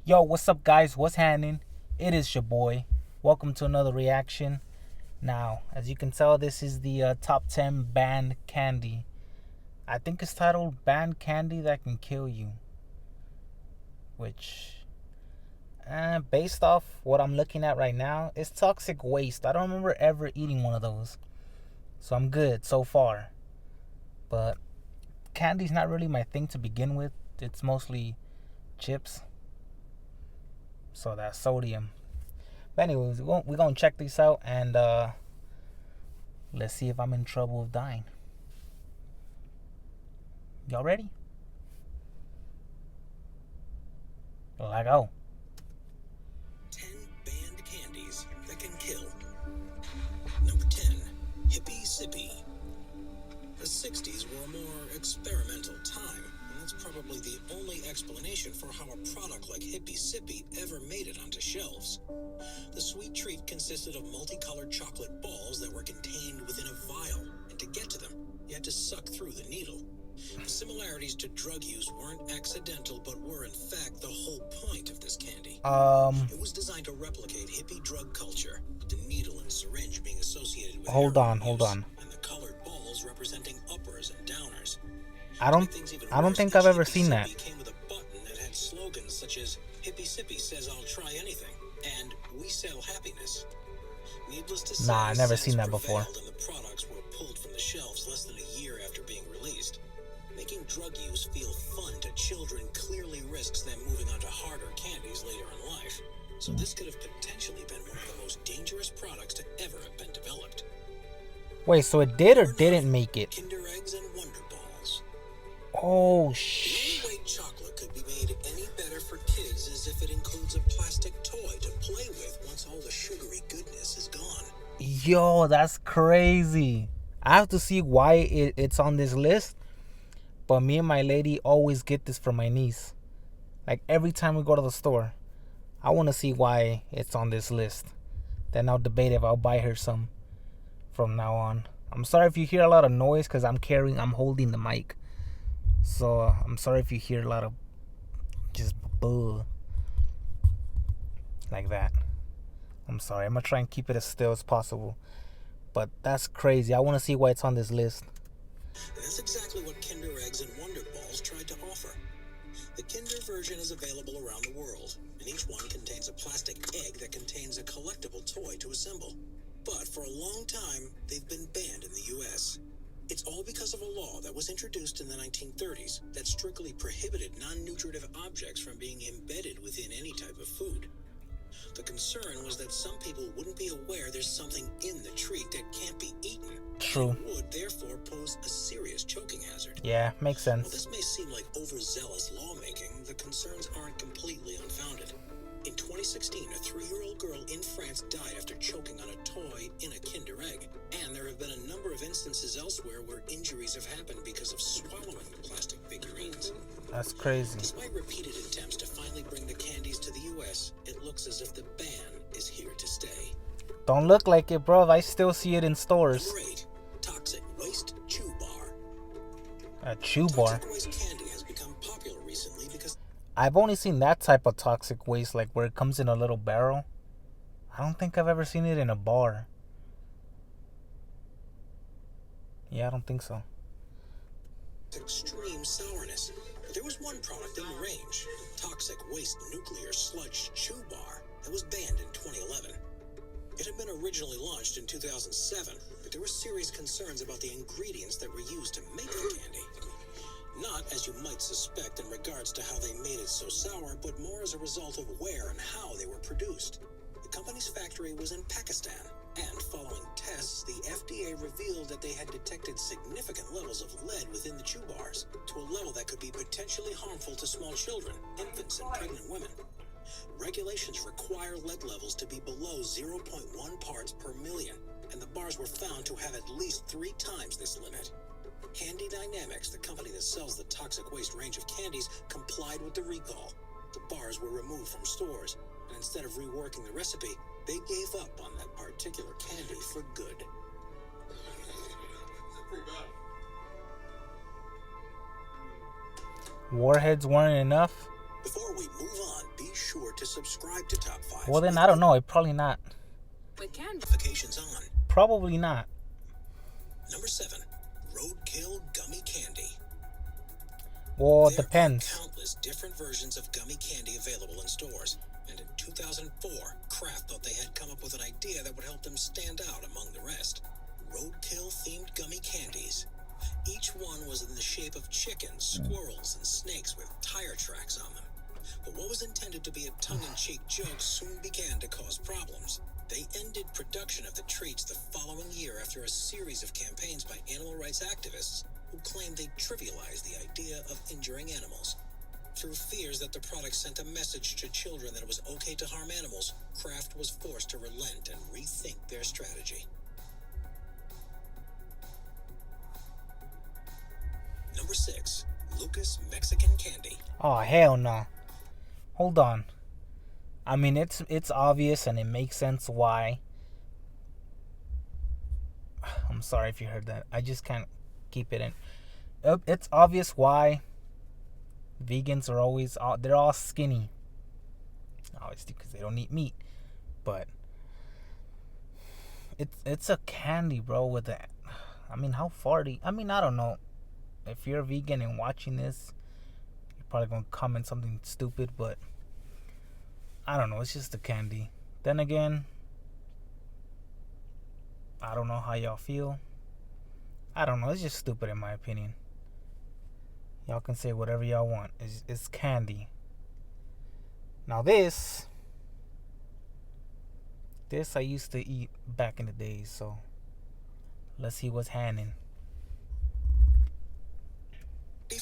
Yo, what's up, guys? What's happening? It is your boy. Welcome to another reaction. Now, as you can tell, this is the top 10 banned candy. I think it's titled Banned Candy That Can Kill You. Which, based off what I'm looking at right now, it's toxic waste. I don't remember ever eating one of those. So I'm good so far. But candy's not really my thing to begin with. It's mostly chips. So that's sodium. But anyways, we're gonna check this out and let's see if I'm in trouble of dying. Y'all ready? Let go. 10 banned candies that can kill. Number 10, Hippie Sippy. The 60s were a more experimental time, and that's probably the only explanation for how a product like Hippie Sippy ever made it onto shelves. The sweet treat consisted of multicolored chocolate balls that were contained within a vial, and to get to them, you had to suck through the needle. The similarities to drug use weren't accidental, but were in fact the whole point of this candy. It was designed to replicate hippie drug culture, with the needle and syringe being associated with Hold on, heroin hold use, on. and the colored balls representing uppers and downers. I To don't, make things even I don't worse, think each I've ever Hippie seen that. Sippy came with a button that had slogans such as "Hippie Sippy says I'll try anything" and "We sell happiness." Needless to say, Nah, I never sense seen that before. prevailed and the products were pulled from the shelves less than a year after being released. Making drug use feel fun to children clearly risks them moving on to harder candies later in life. So this could have potentially been one of the most dangerous products to ever have been developed. Wait, so it did or Number didn't 9, make it? Kinder Eggs and Wonder Balls. Oh, The only way chocolate could be made any better for kids is if it includes a plastic toy to play with once all the sugary goodness is gone. Yo, that's crazy. I have to see why it's on this list. But me and my lady always get this for my niece. Like every time we go to the store, I want to see why it's on this list. Then I'll debate if I'll buy her some from now on. I'm sorry if you hear a lot of noise because I'm holding the mic. So I'm sorry if you hear a lot of just bull like that. I'm sorry. I'm gonna try and keep it as still as possible. But that's crazy. I want to see why it's on this list. And that's exactly what Kinder Eggs and Wonder Balls tried to offer. The Kinder version is available around the world, and each one contains a plastic egg that contains a collectible toy to assemble. But for a long time, they've been banned in the US. It's all because of a law that was introduced in the 1930s that strictly prohibited non-nutritive objects from being embedded within any type of food. The concern was that some people wouldn't be aware there's something in the treat that can't be eaten. True. And would therefore pose a serious choking hazard. Yeah, makes While sense. this may seem like overzealous lawmaking, the concerns aren't completely unfounded. In 2016, a 3-year-old girl in France died after choking on a toy in a Kinder Egg. And there have been a number of instances elsewhere where injuries have happened because of swallowing plastic figurines. That's crazy. Despite repeated attempts to finally bring the candies to the US, it looks as if the ban is here to stay. Don't look like it, bro. I still see it in stores. Number 8, Toxic Waste Chew Bar. A chew bar. Toxic waste candy has become popular recently because I've only seen that type of toxic waste, like where it comes in a little barrel. I don't think I've ever seen it in a bar. Yeah, I don't think so. extreme sourness. But there was one product in the range, the Toxic Waste Nuclear Sludge Chew Bar, that was banned in 2011. It had been originally launched in 2007, but there were serious concerns about the ingredients that were used to make the candy. Not, as you might suspect, in regards to how they made it so sour, but more as a result of where and how they were produced. The company's factory was in Pakistan, and following tests, the FDA revealed that they had detected significant levels of lead within the chew bars, to a level that could be potentially harmful to small children, infants, and pregnant women. Regulations require lead levels to be below 0.1 parts per million, and the bars were found to have at least 3 times this limit. Candy Dynamics, the company that sells the toxic waste range of candies, complied with the recall. The bars were removed from stores, and instead of reworking the recipe, they gave up on that particular candy for good. Warheads weren't enough? Before we move on, be sure sure to subscribe to Top 5. Well, then I don't know. Probably not. With notifications on. Probably not. Number 7. Roadkill Gummy Candy. Well, it There depends. are countless different versions of gummy candy available in stores, and in 2004, Kraft thought they had come up with an idea that would help them stand out among the rest. Roadkill-themed gummy candies. Each one was in the shape of chickens, squirrels, and snakes with tire tracks on them. But what was intended to be a tongue-in-cheek joke soon began to cause problems. They ended production of the treats the following year after a series of campaigns by animal rights activists who claimed they trivialized the idea of injuring animals. Through fears that the product sent a message to children that it was okay to harm animals, Kraft was forced to relent and rethink their strategy. Number 6. Lucas Mexican Candy. Oh, hell no. Hold on. I mean, it's obvious and it makes sense why. I'm sorry if you heard that. I just can't keep it in. It's obvious why vegans are always, they're all skinny. Obviously, because they don't eat meat. But it's a candy, bro, with that. I mean, how far do you, I mean, I don't know. If you're a vegan and watching this, you're probably going to comment something stupid, but I don't know. It's just a candy. Then again, I don't know how y'all feel. I don't know. It's just stupid in my opinion. Y'all can say whatever y'all want. It's candy. Now this I used to eat back in the days, so let's see what's happening.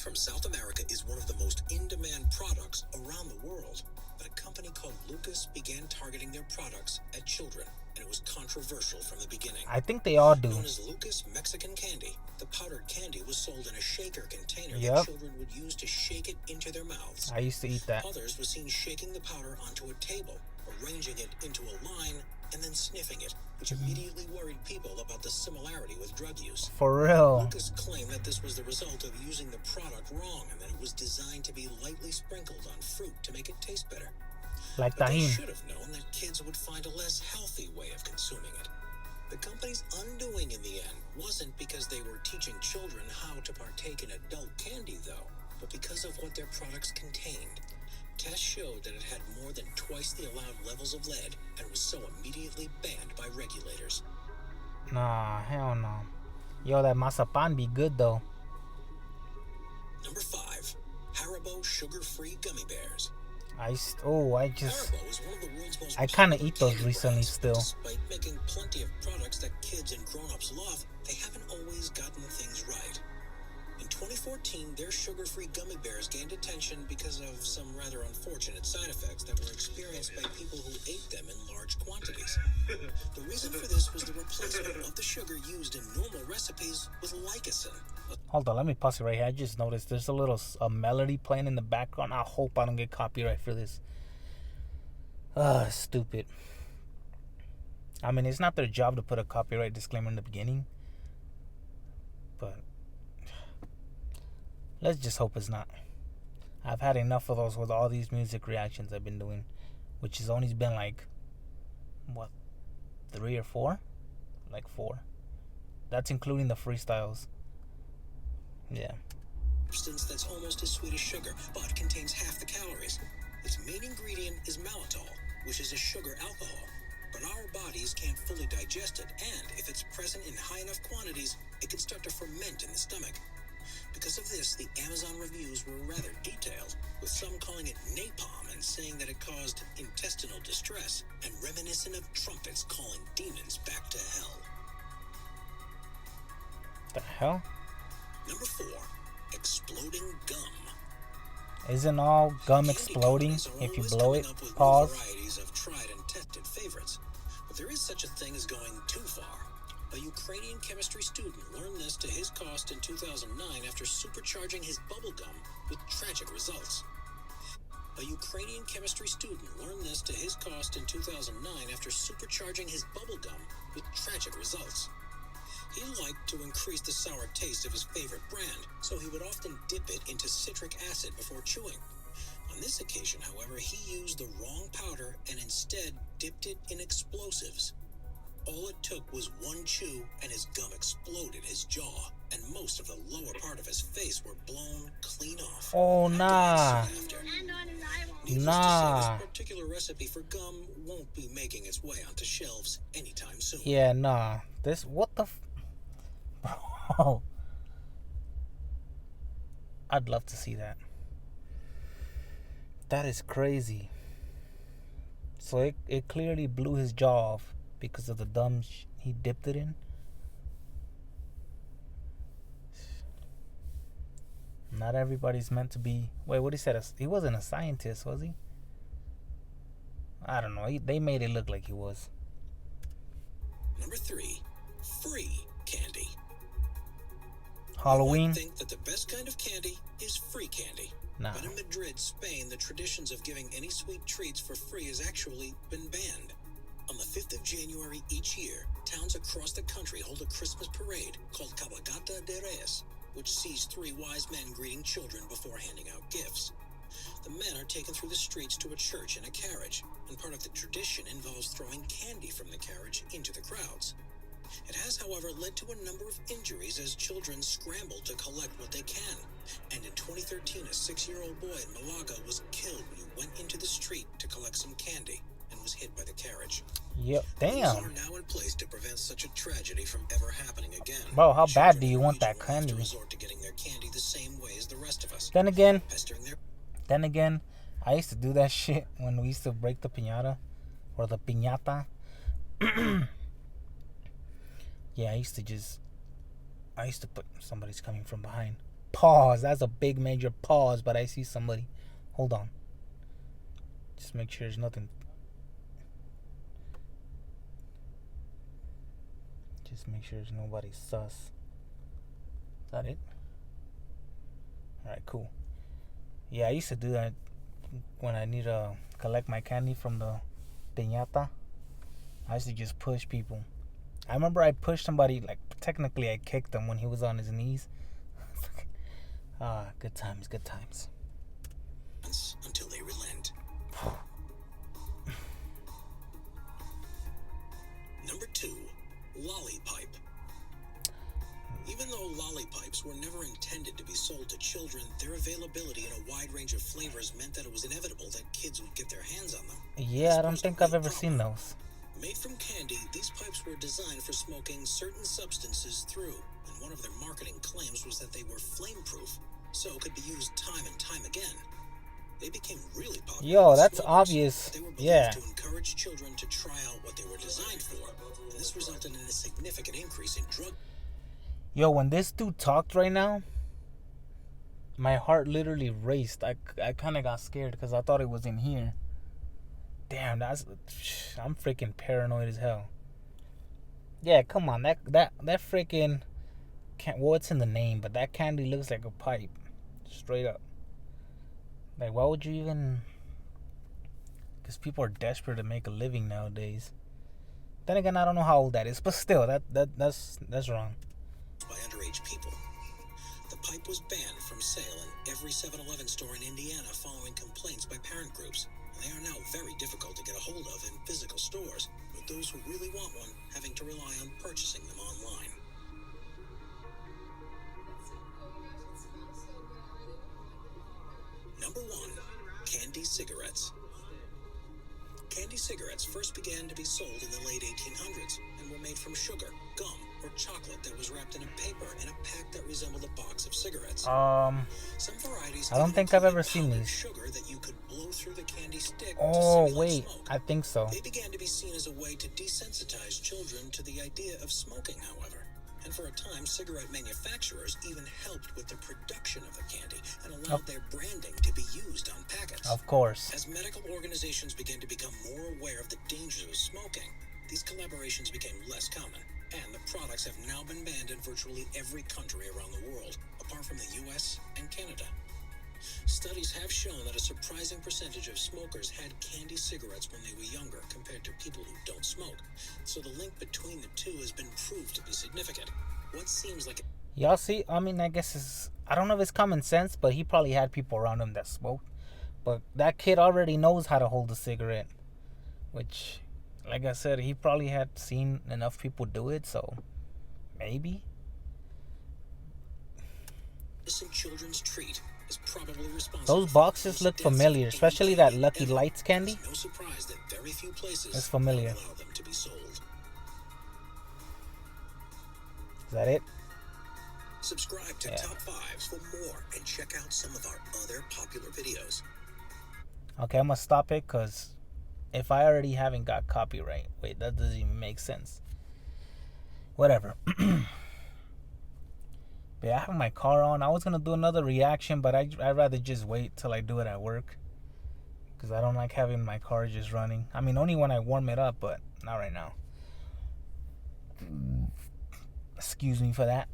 From South America is one of the most in-demand products around the world, but a company called Lucas began targeting their products at children, and it was controversial from the beginning. I think they all do. Known as Lucas Mexican Candy, the powdered candy was sold in a shaker container that children would use to shake it into their mouths. I used to eat that. Others were seen shaking the powder onto a table, arranging it into a line, and then sniffing it, which immediately worried people about the similarity with drug use. For real. Lucas claimed that this was the result of using the product wrong and that it was designed to be lightly sprinkled on fruit to make it taste better. Like but they tahini. should have known that kids would find a less healthy way of consuming it. The company's undoing in the end wasn't because they were teaching children how to partake in adult candy, though, but because of what their products contained. Tests showed that it had more than twice the allowed levels of lead and was so immediately banned by regulators. Nah, hell no. Yo, that mazapan be good though. Number 5. Haribo sugar-free gummy bears. I kind of eat those recently still. Despite making plenty of products that kids and grown-ups love, they haven't always gotten things right. In 2014, their sugar-free gummy bears gained attention because of some rather unfortunate side effects that were experienced by people who ate them in large quantities. The reason for this was the replacement of the sugar used in normal recipes with lycosine. Hold on, let me pause it right here. I just noticed there's a little melody playing in the background. I hope I don't get copyright for this. Stupid. I mean, it's not their job to put a copyright disclaimer in the beginning. But let's just hope it's not. I've had enough of those with all these music reactions I've been doing, which has only been like, 3 or 4? Like 4. That's including the freestyles. Yeah. Substance that's almost as sweet as sugar, but contains half the calories. Its main ingredient is mannitol, which is a sugar alcohol. But our bodies can't fully digest it, and if it's present in high enough quantities, it can start to ferment in the stomach. Because of this, the Amazon reviews were rather detailed, with some calling it napalm and saying that it caused intestinal distress, and reminiscent of trumpets calling demons back to hell. The hell? Number 4. Exploding gum. Isn't all gum exploding if you blow it? Pause. Varieties of tried and tested favorites, but there is such a thing as going too far. A Ukrainian chemistry student learned this to his cost in 2009 after supercharging his bubble gum with tragic results. A Ukrainian chemistry student learned this to his cost in 2009 after supercharging his bubble gum with tragic results. He liked to increase the sour taste of his favorite brand, so he would often dip it into citric acid before chewing. On this occasion, however, he used the wrong powder and instead dipped it in explosives. All it took was one chew and his gum exploded his jaw, and most of the lower part of his face were blown clean off. Oh, nah. Needless Nah. to say, this particular recipe for gum won't be making its way onto shelves anytime soon. Yeah, nah. This, what the bro. I'd love to see that. That is crazy. So it clearly blew his jaw off because of the dumb he dipped it in. Not everybody's meant to be. Wait, what he said? He wasn't a scientist, was he? I don't know. They made it look like he was. Number 3, free candy. Halloween. You might think that the best kind of candy is free candy. Nah. But in Madrid, Spain, the traditions of giving any sweet treats for free has actually been banned. On the 5th of January each year, towns across the country hold a Christmas parade called Cabalgata de Reyes, which sees 3 wise men greeting children before handing out gifts. The men are taken through the streets to a church in a carriage, and part of the tradition involves throwing candy from the carriage into the crowds. It has, however, led to a number of injuries as children scramble to collect what they can. And in 2013, a 6-year-old boy in Malaga was killed when he went into the street to collect some candy and was hit by the carriage. Yep. Damn. Rules are now in place to prevent such a tragedy from ever happening again. Bro, how bad do Children you in want the that region will have to candy? resort to getting their candy the same way as the rest of us. Then again, Pestering their I used to do that shit when we used to break the piñata or the piñata. Yeah, I used to put, somebody's coming from behind. Pause. That's a big major pause, but I see somebody. Hold on. Just make sure there's nothing. Just make sure there's nobody sus. Is that it? Alright, cool. Yeah, I used to do that when I need to collect my candy from the piñata. I used to just push people. I remember I pushed somebody, like, technically I kicked him when he was on his knees. Good times, good times. Until they relent. Number 2, lollipipe. Even though lollipipes were never intended to be sold to children, their availability in a wide range of flavors meant that it was inevitable that kids would get their hands on them. Yeah, I don't think I've ever seen those. Made from candy, these pipes were designed for smoking certain substances through, and one of their marketing claims was that they were flame-proof, so could be used time and time again. They became really popular. Yo, that's smokers. obvious. They were believed Yeah. to encourage children to try out what they were designed for, and this resulted in a significant increase in drug. Yo, when this dude talked right now, my heart literally raced. I kind of got scared because I thought it was in here. Damn, I'm freaking paranoid as hell. Yeah, come on, that freaking well, it's in the name, but that candy looks like a pipe, straight up. Like, why would you even? Because people are desperate to make a living nowadays. Then again, I don't know how old that is, but still, that's wrong. By underage people. The pipe was banned from sale in every 7-Eleven store in Indiana following complaints by parent groups. They are now very difficult to get a hold of in physical stores, with those who really want one having to rely on purchasing them online. Number 1, candy cigarettes. Candy cigarettes first began to be sold in the late 1800s and were made from sugar, gum, or chocolate that was wrapped in a paper in a pack that resembled a box of cigarettes. Some varieties I don't think I've ever seen these. Sugar that you could blow through the candy stick Oh, to wait, smoke. I think so. They began to be seen as a way to desensitize children to the idea of smoking, however. And for a time, cigarette manufacturers even helped with the production of the candy and allowed their branding to be used on packets. Of course. As medical organizations began to become more aware of the dangers of smoking, these collaborations became less common, and the products have now been banned in virtually every country around the world, apart from the US and Canada. Studies have shown that a surprising percentage of smokers had candy cigarettes when they were younger compared to people who don't smoke. So the link between the two has been proved to be significant. What seems like Y'all see, I mean, I guess I don't know if it's common sense, but he probably had people around him that smoked. But that kid already knows how to hold a cigarette, which, like I said, he probably had seen enough people do it, so maybe. Innocent children's treat is probably responsible. Those boxes look familiar, especially that Lucky Lights candy. No surprise that very few places It's familiar. allow them to be sold. Is that it? Subscribe to Top 5s for more and check out some of our other popular videos. Okay, I'm gonna stop it because if I already haven't got copyright, wait, that doesn't even make sense. Whatever. But yeah, I have my car on. I was gonna do another reaction, but I'd rather just wait till I do it at work, because I don't like having my car just running. I mean, only when I warm it up, but not right now. Excuse me for that.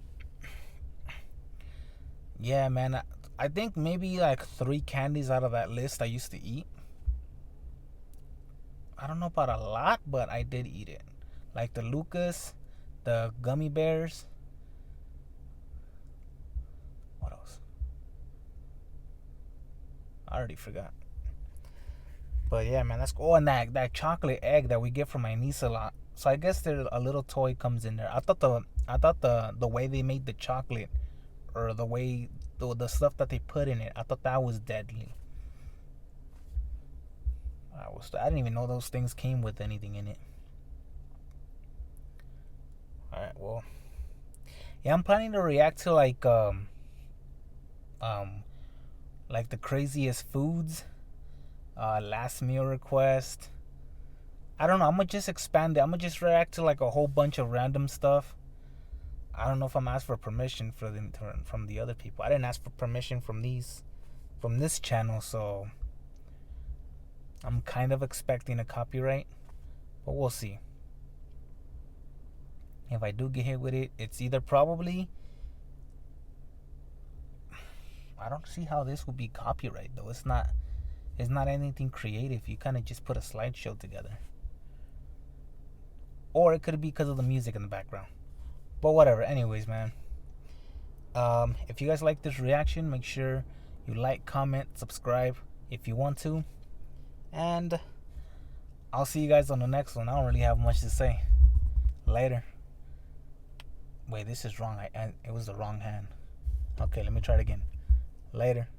Yeah, man, I think maybe like 3 candies out of that list I used to eat. I don't know about a lot, but I did eat it. Like the Lucas, the gummy bears. What else? I already forgot. But yeah, man, that's cool. Oh, and that chocolate egg that we get from my niece a lot. So I guess there a little toy comes in there. I thought the way they made the chocolate, or the way the stuff that they put in it, I thought that was deadly. I didn't even know those things came with anything in it. All right, well, yeah, I'm planning to react to like the craziest foods, last meal request. I don't know. I'm gonna just expand it. I'm gonna just react to like a whole bunch of random stuff. I don't know if I'm asked for permission from the other people. I didn't ask for permission from this channel, so I'm kind of expecting a copyright, but we'll see. If I do get hit with it, it's either probably, I don't see how this would be copyright though. It's not anything creative. You kind of just put a slideshow together. Or it could be because of the music in the background. But whatever. Anyways, man. If you guys like this reaction, make sure you like, comment, subscribe if you want to. And I'll see you guys on the next one. I don't really have much to say. Later. Wait, this is wrong. It was the wrong hand. Okay, let me try it again. Later.